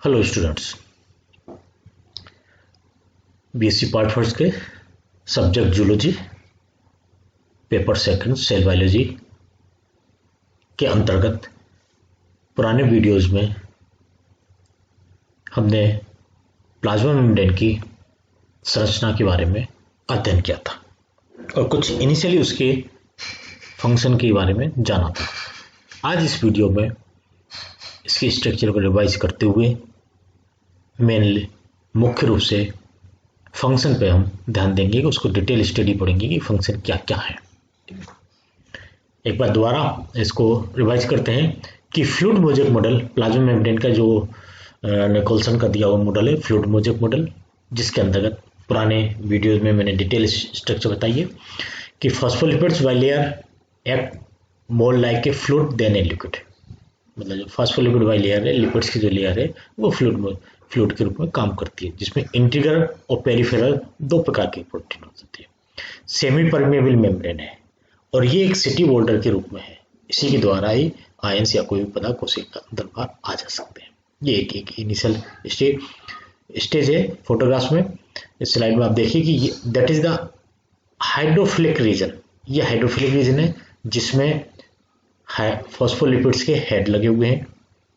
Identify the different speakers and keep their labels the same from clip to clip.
Speaker 1: Hello students, BSc part first के subject zoology paper second cell biology के अंतर्गत पुराने वीडियोस में हमने प्लाज्मा मेम्ब्रेन की संरचना के बारे में अध्ययन किया था और कुछ इनिशियली उसके फंक्शन के बारे में जाना था। आज इस वीडियो में इसके स्ट्रक्चर को रिवाइज करते हुए मेनली मुख्य रूप से फंक्शन पे हम ध्यान देंगे कि उसको डिटेल स्टडी पढ़ेंगे कि फंक्शन क्या क्या है। एक बार दोबारा इसको रिवाइज करते हैं कि fluid mosaic model plasma membrane का जो निकोल्सन का दिया हुआ मॉडल है, फ्लूइड मोज़ेक मॉडल, जिसके अंतर्गत पुराने वीडियोज में मैंने डिटेल स्ट्रक्चर बताई है कि phospholipids bilayer act more like a fluid than a liquid. मतलब जो फॉस्फोलिपिड बाय लेयर है, लिपिड्स की जो लेयर है वो फ्लूइड के रूप में काम करती है, जिसमें इंटीग्रल और पेरिफेरल दो प्रकार के प्रोटीन हो सकते हैं। सेमी परमेबल मेम्ब्रेन है और ये एक सिटी वॉल्डर के रूप में है। इसी के द्वारा ही आयंस या कोई भी पदार्थ कोशिका के अंदर बाहर आ जा सकते हैं। ये एक इनिशियल स्टेज है फोटोग्राफ्स में। इस स्लाइड में आप देखिए कि that is the hydrophilic region. ये हाइड्रोफिलिक रीजन है जिसमें फॉस्फोलिपिड्स के हेड लगे हुए हैं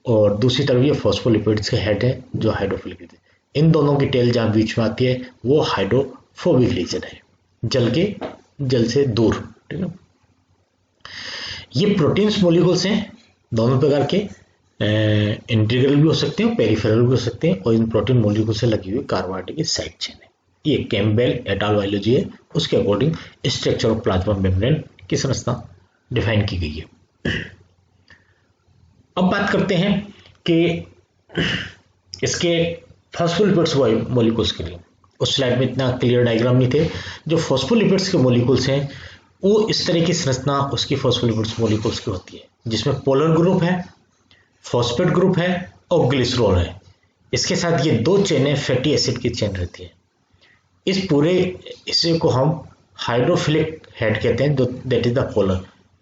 Speaker 1: और दूसरी तरफ ये फॉस्फोलिपिड्स के हेड है जो हाइड्रोफिलिक रीजन। इन दोनों की टेल जहाँ बीच में आती है वो हाइड्रोफोबिक रीजन है, जल से दूर। ठीक है, ये प्रोटीन्स मोलिकुल्स हैं दोनों प्रकार के, इंटीग्रल भी हो सकते हैं, पेरिफेरल भी हो सकते हैं, और इन प्रोटीन मोलिकुल से लगी हुई कार्बोहाइड्रेट की साइड चेन है। ये कैम्पबेल एट अल बायोलॉजी है, उसके according structure of plasma membrane की संरचना डिफाइन की गई है। अब बात करते हैं कि इसके फॉस्फोलिपिड्स मॉलिक्यूल्स के लिए। उस स्लाइड में इतना क्लियर डायग्राम नहीं थे। जो फॉस्फोलिपिड्स के मॉलिक्यूल्स हैं वो इस तरह की संरचना उसकी फॉस्फोलिपिड्स मॉलिक्यूल्स की होती है, जिसमें पोलर ग्रुप है, फॉस्फेट ग्रुप है और ग्लिसरॉल है। इसके साथ ये दो चेनें फैटी एसिड की चेन रहती है। इस पूरे हिस्से को हम हाइड्रोफिलिक हेड कहते हैं, जो दैट इज द पोलर,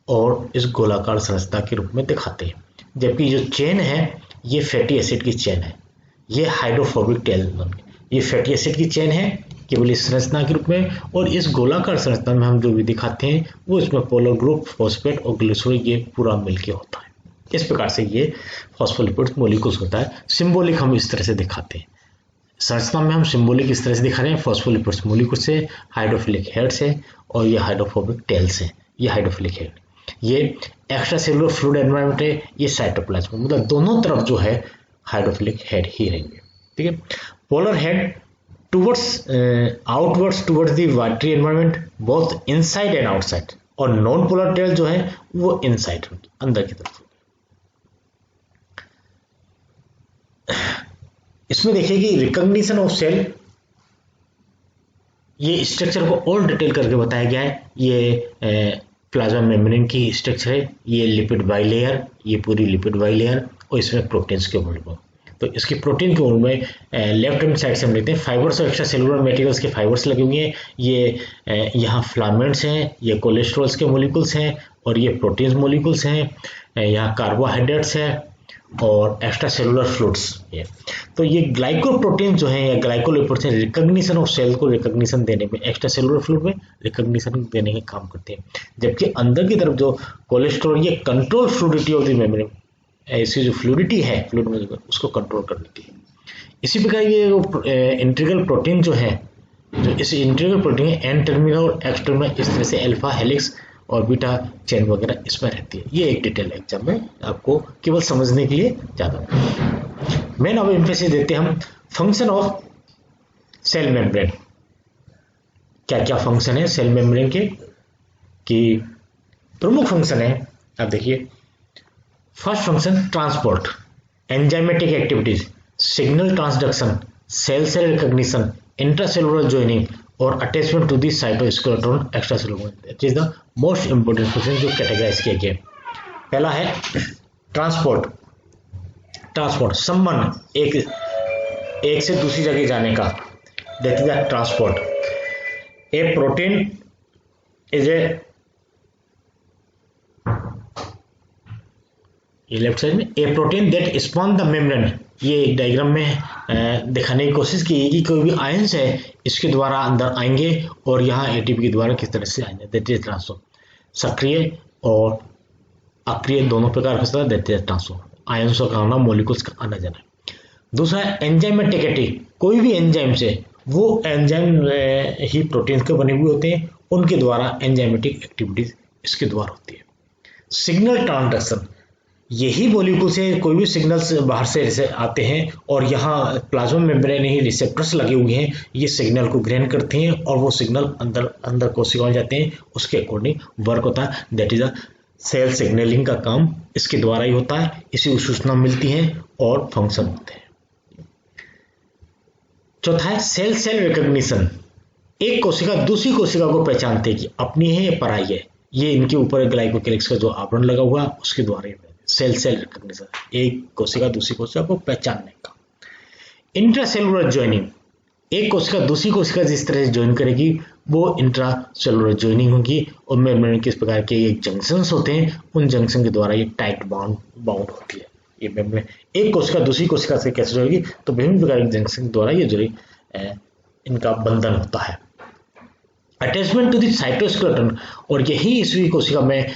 Speaker 1: और इस गोलाकार संरचना के रूप में दिखाते हैं। जबकि जो चेन है ये फैटी एसिड की चेन है, ये हाइड्रोफोबिक टेल। ये फैटी एसिड की चेन है केवल इस संरचना के रूप में, और इस गोलाकार संरचना में हम जो भी दिखाते हैं वो इसमें पोलर ग्रुप, फॉस्फेट और ग्लिसरॉल ये पूरा मिलके होता है। इस प्रकार से ये फॉस्फोलिपिड्स मॉलिक्यूल्स होता है। सिंबॉलिक हम इस तरह से दिखाते हैं, संरचना में हम सिंबॉलिक इस तरह से दिखा रहे हैं, फॉस्फोलिपिड्स मॉलिक्यूल्स से, हाइड्रोफिलिक हेड्स है और ये हाइड्रोफोबिक टेल्स है। ये हाइड्रोफिलिक हेड, ये एक्स्ट्रा सेलुलर फ्लूइड एनवायरनमेंट है, ये साइटोप्लाज्म, मतलब दोनों तरफ जो है हाइड्रोफिलिक हेड ही रहेंगे। ठीक है, polar head towards outwards towards the watery environment both inside and outside, और नॉन पोलर टेल जो है वो इनसाइड अंदर की तरफ। इसमें देखिए कि रिकॉग्निशन ऑफ सेल, ये स्ट्रक्चर को और डिटेल करके बताया गया है। ये प्लाज्मा मेम्ब्रेन की स्ट्रक्चर है, ये लिपिड बाइलेयर, ये पूरी लिपिड बाइलेयर, और इसमें प्रोटीन्स के मॉलिक्यूल। तो इसकी प्रोटीन के में लेफ्ट हैंड साइड से हम लेते हैं फाइबर्स और एक्स्ट्रा सेलुलर मटेरियल्स के फाइबर्स लगे हुए हैं। ये यहाँ फिलामेंट्स हैं, ये कोलेस्ट्रॉल्स के मॉलिक्यूल्स हैं, और ये प्रोटीन्स मॉलिक्यूल्स हैं। यहाँ कार्बोहाइड्रेट्स है और एक्स्ट्रा सेलुलर फ्लूइड्स है। तो ये ग्लाइकोप्रोटीन जो है या ग्लाइकोलिपिड्स हैं, रिकॉग्निशन ऑफ सेल को रिकॉग्निशन देने में, एक्स्ट्रा सेलुलर फ्लूइड में रिकॉग्निशन देने के काम करते हैं। जबकि अंदर की तरफ जो कोलेस्ट्रॉल, ये control fluidity of the membrane, ऐसी जो फ्लूइडिटी है फ्लूइड में उसको कंट्रोल कर लेती है। इसी प्रकार ये इंटीग्रल प्रोटीन जो है, जो इस इंटीग्रल प्रोटीन है, एन टर्मिनल और एक्स टर्मिनल, इस तरह से अल्फा हेलिक्स और बीटा चेन वगैरह इसमें रहती है। ये एक डिटेल एग्जाम में आपको केवल समझने के लिए ज़्यादा मेन अब एम्फेसिस देते हैं हम फंक्शन ऑफ सेल मेम्ब्रेन। क्या क्या फंक्शन है सेल मेम्ब्रेन के, कि प्रमुख फंक्शन है आप देखिए। First function transport, enzymatic activities, signal transduction, cell cell recognition, intracellular joining और attachment to the cytoskeleton extracellular. It is the most important function जो कैटेगराइज किया गया। पहला है ट्रांसपोर्ट। ट्रांसपोर्ट संबंध, एक से दूसरी जगह जाने का, that is the transport. A protein is a, ये लेफ्ट साइड में a protein that span the membrane, ये एक डायग्राम में दिखाने की कोशिश की कि कोई भी आयंस है इसके द्वारा अंदर आएंगे और यहाँ एटीपी के द्वारा किस तरह से आएंगे, दैट इज ट्रांसफर। सक्रिय और अक्रिय दोनों प्रकार का होता है, दैट इज ट्रांसफर। आयंसों का आना, मॉलिक्यूल्स का आना जाना। दूसरा एंजाइमेटिक, कोई भी एंजाइम से, वो एंजाइम ही प्रोटीन के बने हुए होते हैं, उनके द्वारा एंजाइमेटिक एक्टिविटीज इसके द्वारा होती है। सिग्नल ट्रांसडक्शन, यही मॉलिक्यूल से कोई भी सिग्नल्स बाहर से आते हैं और यहाँ प्लाज्मा मेम्ब्रेन ही रिसेप्टर्स लगे हुए हैं, ये सिग्नल को ग्रहण करते हैं और वो सिग्नल अंदर कोशिकाओं में जाते हैं, उसके अकॉर्डिंग वर्क होता है, that is a cell signaling का काम इसके द्वारा ही होता है, इसी सूचना मिलती है और फंक्शन होते हैं। चौथा है सेल सेल रिकॉग्निशन, एक कोशिका दूसरी कोशिका को पहचानते हैं कि अपनी है या पराई है, ये इनके ऊपर ग्लाइकोकेलिक्स का जो आवरण लगा हुआ है उसके द्वारा ही सेल सेल रिकॉग्निशन, एक कोशिका दूसरी कोशिका को पहचानने का। इंट्रासेलुलर जॉइनिंग, एक कोशिका दूसरी कोशिका जिस तरह से ज्वाइन करेगी वो इंट्रासेलुलर जॉइनिंग होगी और मेम्ब्रेन किस प्रकार के एक जंक्शंस होते हैं, उन जंक्शन के द्वारा ये टाइट बाउंड होती है। ये मेम्ब्रेन एक कोशिका दूसरी कोशिका से कैसे जुड़ेगी, तो विभिन्न प्रकार के जंक्शन के द्वारा ये जुड़ी इनका बंधन होता है। अटैचमेंट टू द साइटोस्केलेटन, और यही इसी कोशिका में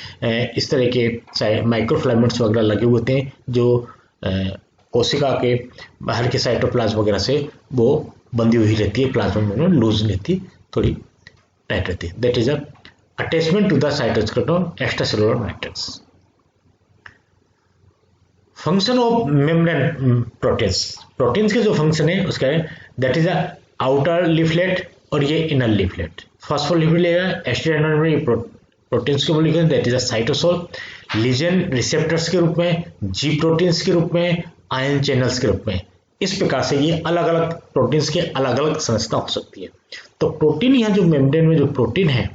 Speaker 1: इस तरह के माइक्रोफिलामेंट्स वगैरह लगे हुए होते हैं जो कोशिका के बाहर के साइटोप्लाज्म वगैरह से वो बंधी हुई रहती है, प्लाज्मा मेम्ब्रेन लूज रहती है, थोड़ी टाइट रहती है, that is a attachment to the cytoskeleton extracellular matrix. Function of membrane proteins के जो फंक्शन है उसका है, that is a outer leaflet और ये inner leaflet. Phospholipid extra proteins के molecule, that is a cytosol. Ligand receptors के रूप में, जी प्रोटीन्स के रूप में, आयन चैनल्स के रूप में। इस प्रकार से ये अलग अलग प्रोटीन्स के अलग अलग संरचना हो सकती है। तो प्रोटीन, यहाँ जो मेम्ब्रेन में जो प्रोटीन है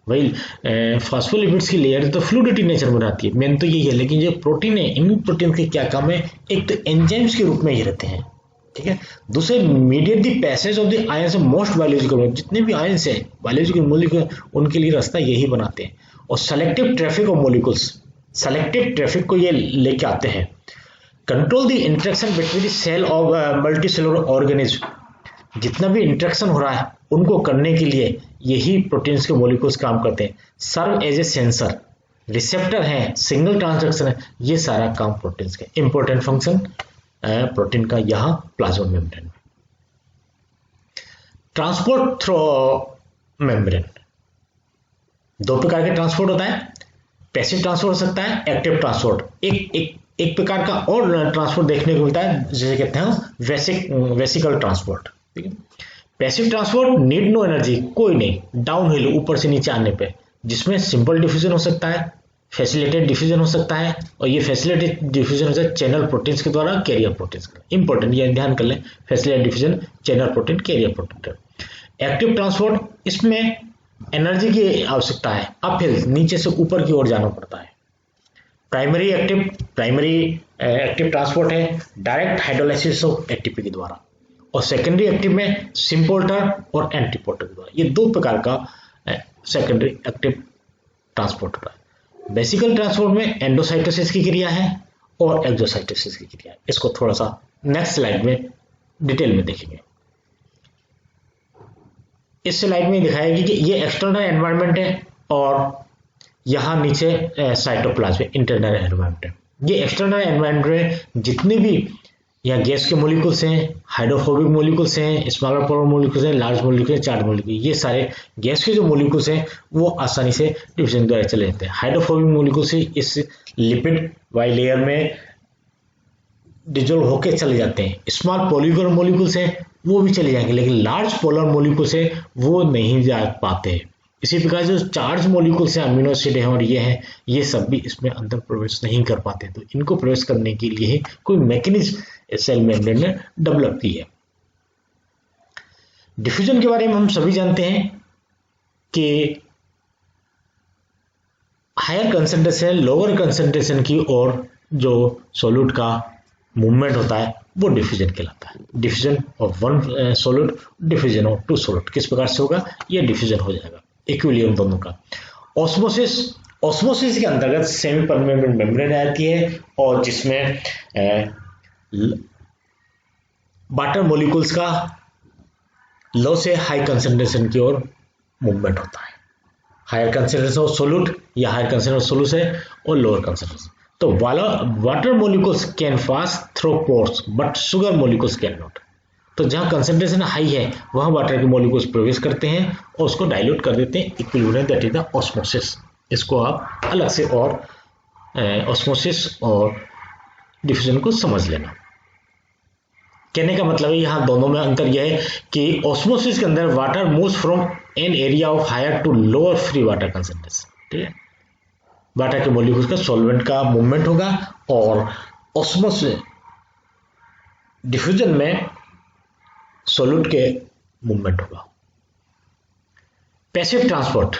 Speaker 1: वही फॉस्फोलिपिड्स की लेयर तो फ्लूइडिटी नेचर में रहती है, मेन तो यही है, लेकिन जो प्रोटीन है इन प्रोटीन के क्या काम है, एक तो एंजाइम्स के रूप में ही रहते हैं, ठीक है। दूसरे mediate the passage of the ions of most biological, जितने भी आयंस है बायोलॉजिकल मॉलिक्यूल उनके लिए रास्ता यही बनाते हैं। और selective traffic of molecules, selective traffic को ये लेके आते हैं। Control the interaction between the cell of multicellular organism, जितना भी इंटरेक्शन हो रहा है उनको करने के लिए यही प्रोटीन्स के मॉलिक्यूल्स काम करते हैं। Serve as a sensor, receptor है, सिग्नल ट्रांसडक्शन है, ये सारा काम प्रोटीन्स के। इंपॉर्टेंट फंक्शन प्रोटीन का यहाँ प्लाज्मा मेम्ब्रेन में। ट्रांसपोर्ट थ्रू मेम्ब्रेन, दो प्रकार के ट्रांसपोर्ट होता है, पैसिव ट्रांसपोर्ट हो सकता है, एक्टिव ट्रांसपोर्ट। एक प्रकार का और ट्रांसपोर्ट देखने को मिलता है जिसे कहते हैं वेसिकल ट्रांसपोर्ट, ठीक है। Passive transport need no energy, कोई नहीं, डाउन हिल, ऊपर से नीचे आने पे, जिसमें सिंपल डिफ्यूजन हो सकता है, फैसिलिटेड डिफ्यूजन हो सकता है, और ये फैसिलिटेड डिफ्यूजन हो सकता है चैनल प्रोटीन्स के द्वारा, कैरियर प्रोटीन्स का। इंपॉर्टेंट, ये ध्यान कर लें, facilitated diffusion, channel protein, carrier protein. Active transport, इसमें एनर्जी की आवश्यकता है, अपहिल, नीचे से ऊपर की ओर जाना पड़ता है। प्राइमरी एक्टिव ट्रांसपोर्ट है डायरेक्ट हाइड्रोलाइसिस ऑफ एटीपी के द्वारा, और सेकेंडरी एक्टिव में सिम्पोर्टर और एंटीपोर्टर के द्वारा। ये दो प्रकार का सेकेंडरी एक्टिव ट्रांसपोर्ट होता है। बेसिकल ट्रांसपोर्ट में एंडोसाइटोसिस की क्रिया है और एक्सोसाइटोसिस की क्रिया है। इसको थोड़ा सा नेक्स्ट स्लाइड में डिटेल में देखेंगे। इस स्लाइड में दिखाएगी कि ये एक्सटर्नल एनवायरनमेंट है और यहाँ नीचे साइटोप्लाज्म इंटरनल एनवायरनमेंट है। ये एक्सटर्नल एनवायरनमेंट में जितने भी यहाँ गैस के मॉलिक्यूल्स हैं, हाइड्रोफोबिक मॉलिक्यूल्स हैं, स्मॉलर पोलर मॉलिक्यूल्स हैं, लार्ज मॉलिक्यूल हैं, चार्ज मॉलिक्यूल, ये सारे गैस के जो मॉलिक्यूल्स हैं वो आसानी से डिफ्यूजन द्वारा चले जाते हैं। हाइड्रोफोबिक मॉलिक्यूल्स इस लिपिड वाई लेयर में डिजोल्व होके चले जाते हैं। स्मॉल पोलिकुलर मॉलिक्यूल्स हैं वो भी चले जाएंगे, लेकिन लार्ज पोलर मॉलिक्यूल्स हैं वो नहीं जा पाते। इसी प्रकार जो चार्ज मॉलिक्यूल्स हैं, अमीनो एसिड हैं और ये हैं, ये सब भी इसमें अंदर प्रवेश नहीं कर पाते। तो इनको प्रवेश करने के लिए कोई मैकेनिज्म सेल मेम्ब्रेन ने डेवलप की है। डिफ्यूजन के बारे में हम सभी जानते हैं कि हायर कंसंट्रेशन लोअर कंसंट्रेशन की ओर जो सॉल्यूट का मूवमेंट होता है वो डिफ्यूजन कहलाता है। Diffusion of one solute, diffusion of two solute किस प्रकार से होगा, ये डिफ्यूजन हो जाएगा, इक्विलिब्रियम दोनों का। ऑस्मोसिस ऑस्मोसिस के अंतर्गत सेमी परमेबल मेम्ब्रेन रहती है और जिसमें वाटर मॉलिक्यूल्स का लो से हाई कंसंट्रेशन की ओर मूवमेंट होता है। हायर कंसंट्रेशन ऑफ सोल्यूट या हायर कंसंट्रेशन ऑफ सोल्यूस है और लोअर कंसंट्रेशन। तो water molecules can pass through pores but sugar molecules can not. तो जहां कंसंट्रेशन हाई है वहां वाटर के मॉलिक्यूल्स प्रवेश करते हैं और उसको डाइल्यूट कर देते हैं equilibrium, that is the osmosis. इसको आप अलग से और ऑस्मोसिस और डिफ्यूजन को समझ लेना। कहने का मतलब है यहां दोनों में अंतर यह है कि ऑस्मोसिस के अंदर water moves from an area of higher to lower free water concentration, ठीक है, वाटर के मॉलिक्यूल्स का सॉल्वेंट का मूवमेंट होगा। और ऑस्मोसिस डिफ्यूजन में सॉल्यूट के मूवमेंट होगा। पैसिव ट्रांसपोर्ट,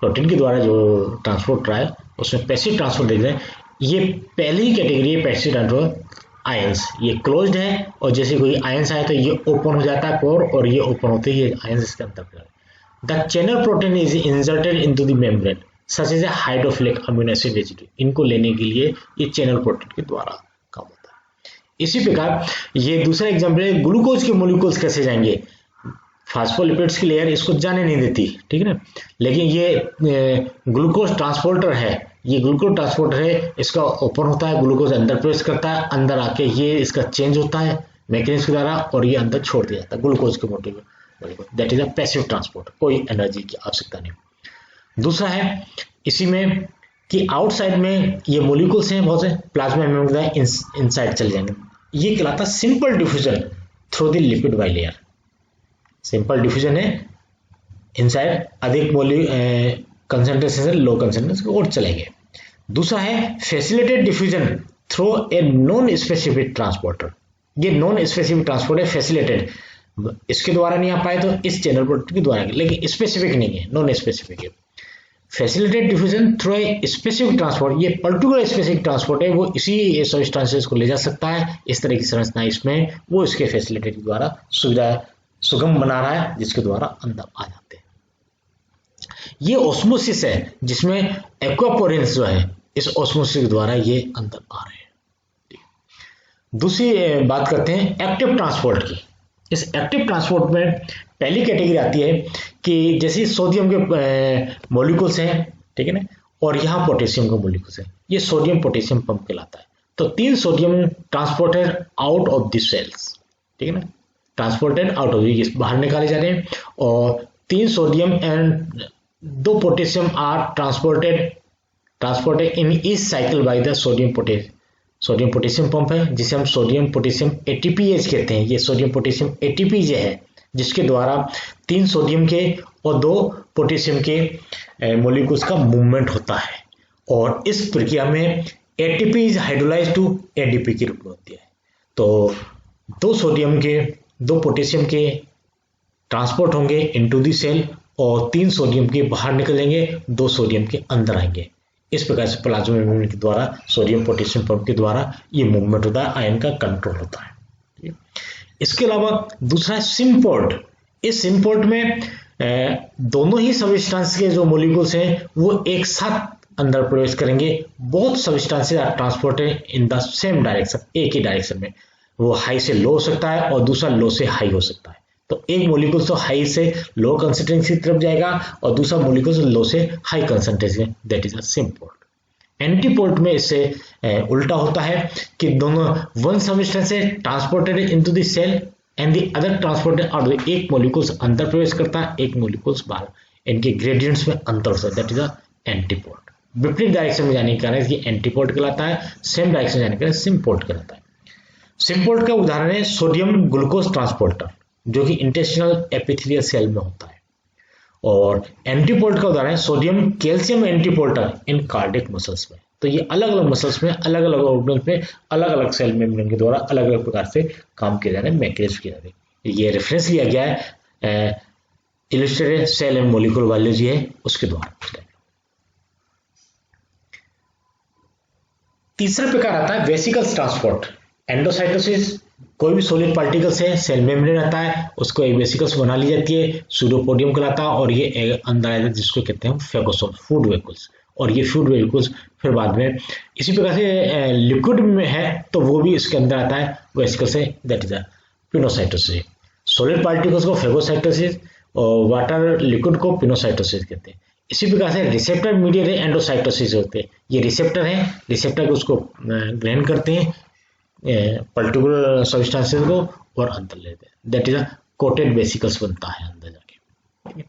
Speaker 1: प्रोटीन के द्वारा जो ट्रांसपोर्ट रहा है उसमें पैसिव ट्रांसपोर्ट देख रहे हैं। ये पहली कैटेगरी है पैसिव ट्रांसपोर्ट आयंस। ये क्लोज्ड है और जैसे कोई आयंस आए तो ये ओपन हो जाता है कोर और ये ओपन होते ही ये आयंस इसके अंदर। The channel protein is inserted into the membrane such as a hydrophilic amino acid residue. इनको लेने के लिए ये चैनल प्रोटीन के द्वारा काम होता है। इसी प्रकार ये दूसरा एग्जाम्पल है, ग्लूकोज के मॉलिक्यूल्स कैसे जाएंगे। फास्फोलिपिड्स की लेयर इसको जाने नहीं देती, ठीक है ना, लेकिन ये ग्लूकोज ट्रांसपोर्टर है। ये ग्लूकोज ट्रांसपोर्टर है, इसका ओपन होता है, ग्लूकोज अंदर प्रवेश करता है, अंदर आके ये इसका चेंज होता है मैकेनिज्म के द्वारा और ये अंदर छोड़ दिया जाता है ग्लूकोज के molecule. That is a passive transport, कोई एनर्जी की आवश्यकता नहीं। दूसरा है इसी में कि आउटसाइड में ये मॉलिक्यूल्स हैं बहुत से, प्लाज्मा मेम्ब्रेन इनसाइड चले जाएंगे। ये कहलाता है simple diffusion through the lipid bilayer. Simple diffusion है, इनसाइड अधिक कंसंट्रेशन से लो कंसंट्रेशन की ओर चलेंगे। दूसरा है facilitated diffusion through a non specific transporter. ये नॉन स्पेसिफिक ट्रांसपोर्ट है, फैसिलिटेड, इसके द्वारा नहीं आ पाए तो इस चैनल प्रोटीन के द्वारा, लेकिन स्पेसिफिक नहीं है, नॉन स्पेसिफिक है। Facilitated diffusion through a specific transport, ये पर्टिकुलर स्पेसिफिक ट्रांसपोर्ट है, वो इसी सब्सटेंसेस को ले जा सकता है। इस तरह की संरचना इसमें वो इसके फैसिलिटेड के द्वारा सुविधा सुगम बना रहा है जिसके द्वारा अंदर आ जाते हैं। ये ऑस्मोसिस है जिसमें एक्वापोरेंस जो है इस ऑस्मोसिस के द्वारा ये अंदर आ रहे हैं। दूसरी बात करते हैं एक्टिव ट्रांसपोर्ट की। इस एक्टिव ट्रांसपोर्ट में पहली कैटेगरी आती है कि जैसे सोडियम के मॉलिक्यूल्स हैं, ठीक है ना, और यहाँ पोटेशियम के मॉलिक्यूल्स हैं। ये सोडियम पोटेशियम पंप कहलाता है। तो 3 sodium transported out of the cells, ठीक है ना, ट्रांसपोर्टेड आउट ऑफ द, बाहर निकाले जा रहे हैं। और 3 sodium and 2 potassium are transported in each cycle by the sodium potassium pump है, जिसे हम सोडियम पोटेशियम एटीपीएच कहते हैं। ये सोडियम पोटेशियम एटीपीज है जिसके द्वारा 3 सोडियम के और 2 पोटेशियम के मॉलिक्यूल्स का मूवमेंट होता है। और इस प्रक्रिया में ATP is hydrolyze to ADP के रूप में होती है। तो 2 सोडियम के 2 पोटेशियम के ट्रांसपोर्ट होंगे इनटू द सेल और 3 सोडियम के बाहर निकलेंगे, 2 सोडियम के अंदर आएंगे। इस प्रकार से प्लाज्मा मेम्ब्रेन के द्वारा सोडियम पोटेशियम पंप के द्वारा ये मूवमेंट होता है, आयन का कंट्रोल होता है। इसके अलावा दूसरा है सिम्पोर्ट। इस सिम्पोर्ट में दोनों ही सब्सटेंस के जो मॉलिक्यूल्स हैं वो एक साथ अंदर प्रवेश करेंगे। Both substances are transported in the same direction, एक ही डायरेक्शन में। वो हाई से लो हो सकता है और दूसरा लो से हाई हो सकता है। तो एक मॉलिक्यूल तो हाई से लो कंसंट्रेशन की तरफ जाएगा और दूसरा मॉलिक्यूल लो से high concentration, that is a symport. Antiport में इससे उल्टा होता है कि दोनों वन सब्सटेंस से transported into the cell and the other transported out. एक मॉलिक्यूल्स अंदर प्रवेश करता है, एक मॉलिक्यूल्स बाहर। इनके ग्रेडियंट्स में अंतर होता है, दैट इज अ एंटीपोर्ट। विपरीत डायरेक्शन में जाने के कारण इसकी एंटीपोर्ट कहलाता है, सेम डायरेक्शन में जाने के कारण सिम्पोर्ट कहलाता है। सिम्पोर्ट का उदाहरण है सोडियम ग्लूकोज ट्रांसपोर्टर जो कि इंटेस्टिनल एपिथेलियल सेल में होता है। और एंटीपोर्ट का उदाहरण है sodium calcium antiporter in cardiac muscles में। तो ये अलग अलग मसल्स में, अलग अलग ऑर्गन्स में, अलग अलग सेल मेम्ब्रेन के द्वारा अलग अलग प्रकार से काम किए जा रहे हैं, मैकेनिज्म किए जा रहे हैं। ये रेफरेंस लिया गया है illustrated cell and molecular biology है उसके द्वारा। तीसरा प्रकार आता है वेसिकल्स ट्रांसपोर्ट। एंडोसाइटोसिस, कोई भी सॉलिड पार्टिकल्स है, सेल मेम्ब्रेन आता है, उसको एक वेसिकल्स बना ली जाती है, सूडोपोडियम कहलाता है और ये अंदर आता है जिसको कहते हैं फेगोसोम, फूड वेसिकल्स। और ये फ्लूइड वेसिकल्स फिर बाद में इसी प्रकार से लिक्विड में है तो वो भी इसके अंदर आता है वेसिकल से, that is pinocytosis. Solid particles को फेगोसाइटोसिस और वाटर लिक्विड को पिनोसाइटोसिस कहते हैं। इसी प्रकार से रिसेप्टर मीडिएटेड एंडोसाइटोसिस होते हैं। ये रिसेप्टर हैं, रिसेप्टर को उसको ग्रहण करते हैं पर्टिकुलर सब्सटेंसेस को और अंदर लेते हैं, दैट इज कोटेड वेसिकल्स बनता है अंदर जाके।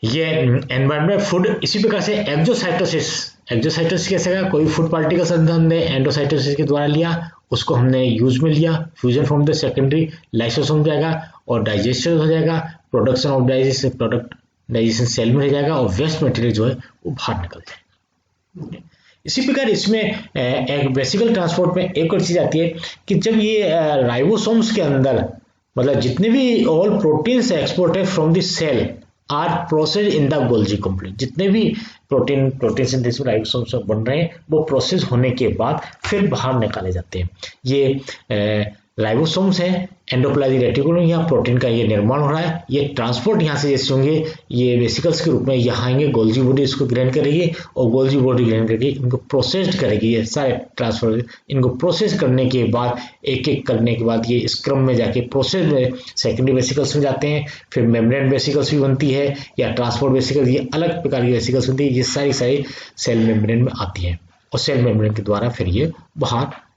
Speaker 1: ये एनवायरमेंट फूड। इसी प्रकार से एक्जोसाइटोसिस, एक्जोसाइटोसिस कैसे का, कोई फूड पार्टिकल्स हमने एंडोसाइटोसिस के द्वारा लिया, उसको हमने यूज में लिया, fusion form the secondary lysosome जाएगा और डाइजेशन हो जाएगा, production of digestion, product digestion cell में रह जाएगा और वेस्ट मटेरियल जो है वो बाहर निकल जाएगा। इसी प्रकार इसमें एक वेसिकल ट्रांसपोर्ट में एक और चीज आती है कि जब ये राइबोसोम्स के अंदर मतलब जितने भी ऑल प्रोटीन्स एक्सपोर्ट है from the cell are process in the Golgi complex, जितने भी प्रोटीन सिंथेसिस राइबोसोम्स बन रहे हैं वो प्रोसेस होने के बाद फिर बाहर निकाले जाते हैं। ये राइबोसोम्स है, एंडोप्लाज्मिक रेटिकुलम, यहाँ प्रोटीन का ये निर्माण हो रहा है। ये ट्रांसपोर्ट यहाँ से जैसे होंगे ये वेसिकल्स के रूप में यहाँ आएंगे, गोल्जी बॉडी इसको ग्रहण करेगी और गोल्जी बॉडी ग्रहण करके इनको प्रोसेस करेगी। ये सारे ट्रांसफर इनको प्रोसेस करने के बाद एक एक करने के बाद ये इस क्रम में जाके प्रोसेस में सेकेंडरी वेसिकल्स में जाते हैं, फिर मेम्ब्रेन वेसिकल्स भी बनती है या ट्रांसपोर्ट वेसिकल्स, ये अलग प्रकार की वेसिकल्स बनती है। ये सारी सेल मेम्ब्रेन में आती है और सेल मेम्ब्रेन के द्वारा फिर ये बाहर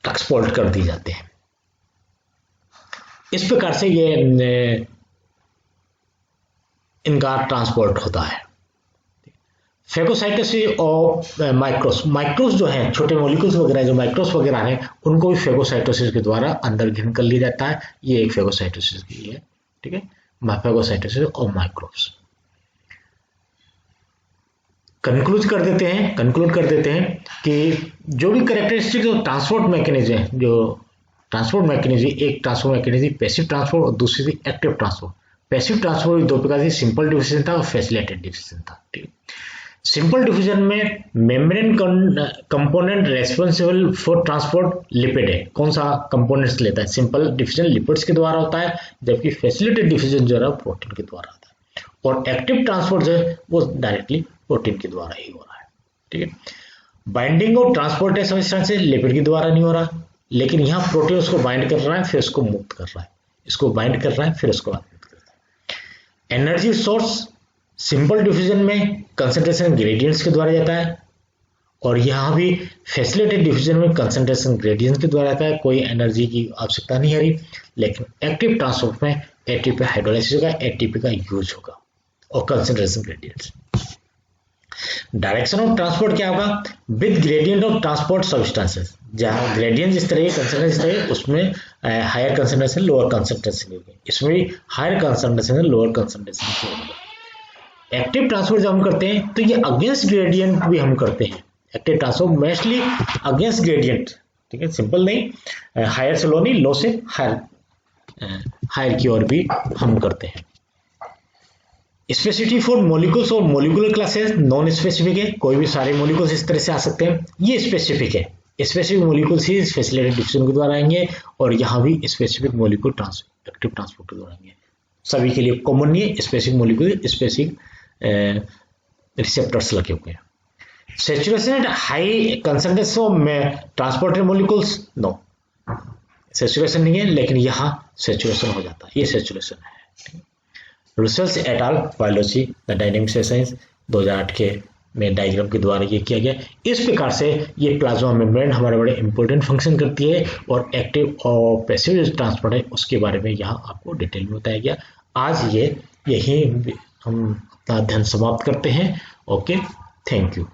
Speaker 1: एक्सपोर्ट कर दी जाते हैं। इस प्रकार से ये इनका ट्रांसपोर्ट होता है। फेगोसाइटोसिस और माइक्रोस जो है छोटे मॉलिक्यूल्स वगैरह जो माइक्रोस वगैरह हैं उनको भी फेगोसाइटोसिस के द्वारा अंदर ग्रहण कर लिया जाता है। ये एक फेगोसाइटोसिस की है, ठीक है, फेगोसाइटोसिस और माइक्रोस। कंक्लूड कर देते हैं कि जो भी कैरेक्टरिस्टिक ट्रांसपोर्ट मैकेनिज्म है, जो ट्रांसपोर्ट मैकेनिज्म, एक ट्रांसपोर्ट मैकेनिज्म पैसिव ट्रांसपोर्ट और दूसरी थी एक्टिव ट्रांसपोर्ट। पैसिव ट्रांसपोर्ट दो प्रकार की, सिंपल डिफ्यूजन था और फैसिलिटेटेड डिफ्यूजन था, ठीक है। सिंपल डिफ्यूजन में membrane component responsible for transport lipid है। कौन सा कंपोनेंट्स लेता है? सिंपल डिफ्यूजन लिपिड्स के द्वारा होता है, जबकि फैसिलिटेटेड डिफ्यूजन जो है प्रोटीन के द्वारा होता है, और एक्टिव ट्रांसपोर्ट जो है वो डायरेक्टली प्रोटीन के द्वारा ही हो रहा है, ठीक है। बाइंडिंग और ट्रांसपोर्ट सब्सटेंस लिपिड के द्वारा नहीं हो रहा, लेकिन यहाँ प्रोटीन उसको बाइंड कर रहा है फिर उसको मुक्त कर रहा है, इसको बाइंड कर रहा है फिर उसको मुक्त कर रहा है। एनर्जी सोर्स सिंपल डिफ्यूजन में कंसंट्रेशन ग्रेडियंट्स के द्वारा जाता है, और यहाँ भी फैसिलिटेटेड डिफ्यूजन में कंसंट्रेशन ग्रेडियंट्स के द्वारा जाता है, कोई एनर्जी की आवश्यकता नहीं है रही। लेकिन एक्टिव ट्रांसपोर्ट में एटीपी हाइड्रोलाइसिस होगा, एटीपी का यूज होगा और concentration gradients. Direction of transport क्या होगा? With gradient of transport substances, जहाँ ग्रेडियंट जिस तरह कंसंट्रेशन इस तरह उसमें हायर कंसंट्रेशन लोअर कंसंट्रेशन होगी, इसमें भी हायर कंसंट्रेशन लोअर कंसंट्रेशन होगा। एक्टिव ट्रांसपोर्ट जब हम करते हैं तो ये अगेंस्ट ग्रेडियंट भी हम करते हैं। Active transport mostly against gradient, ठीक है, सिंपल नहीं, हायर से लो नहीं, लो से हायर की ओर भी हम करते हैं। स्पेसिफिक फॉर मॉलिक्यूल्स और मॉलिक्यूलर क्लासेस नॉन स्पेसिफिक है, कोई भी सारे मॉलिक्यूल्स इस तरह से आ सकते हैं। ये स्पेसिफिक है, स्पेसिफिक मॉलिक्यूल्स ही फैसिलिटेटेड डिफ्यूजन के द्वारा आएंगे, और यहाँ भी स्पेसिफिक मॉलिक्यूल एक्टिव ट्रांसपोर्ट के द्वारा आएंगे। सभी के लिए कॉमन नहीं है, स्पेसिफिक मॉलिक्यूल स्पेसिफिक रिसेप्टर्स लगे हुए हैं। Saturation at high concentration of transported molecules, no saturation नहीं है, लेकिन यहाँ सैचुरेशन हो जाता है, ये सैचुरेशन है। Russell's et al biology the dynamics of science 2008 के में डायग्राम के द्वारा ये किया गया। इस प्रकार से ये प्लाज्मा मेम्ब्रेन हमारे बड़े इंपॉर्टेंट फंक्शन करती है, और एक्टिव और पैसिव ट्रांसपोर्ट है उसके बारे में यहाँ आपको डिटेल में बताया गया। आज ये यही हम अपना अध्ययन समाप्त करते हैं। Okay, thank you.